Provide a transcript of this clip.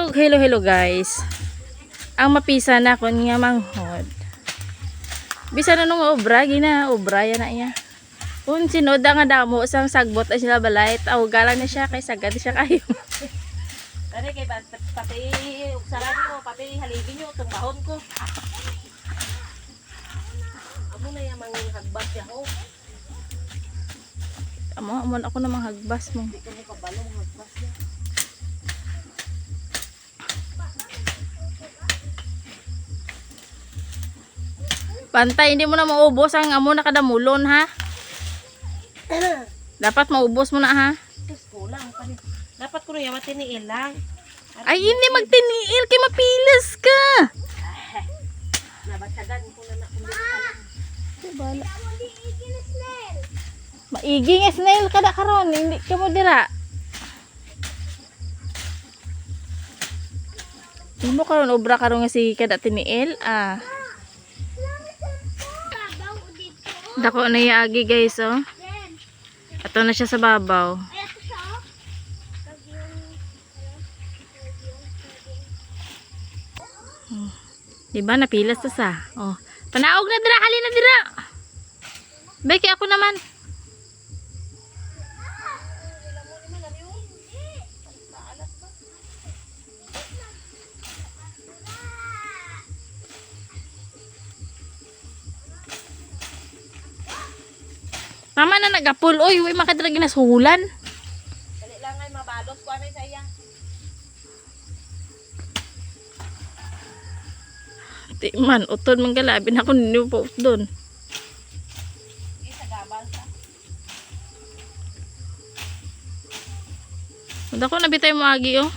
Hello guys. Ang mapisa na kon nga manghod. Bisa na nung obra gina, obra yan na iya. Un sinod nga damo sang sagbot ay sila balay, awgalan na siya kay sagad siya kayo. Dali kay pati uksaran mo, pati haligi nyo tumbahon ko. Amo na yang manghagbas ya ho. Amo ako namang hagbas mo. Di ko mo kabalong hagbas ya. Pantay, hindi mo na maubos ang amo na kadamulon ha. Dapat maubos mo na ha. Tapos kulang pa rin. Dapat ko na yaman tiniil lang. Ay hindi magtiniil kay mapilas ka. Nabatagan ko na na Bala. Maiging snail kada karon, hindi ka mo dira. Imo karon obra karon nga si kada tiniil ah. Dako na yaagi guys oh. Ato na siya sa babaw. Diba napilas to sa. Oh. Panaog na dira, halina dira. Beke ako naman. Mama na nagapul. Uy, uy, makadrag na suhulan. dali lang ay mabalos ko anay sa iya. Di man, utod man galabin ako ninyo po doon. Isa gabal sa. Dako na bitay mo agi oh.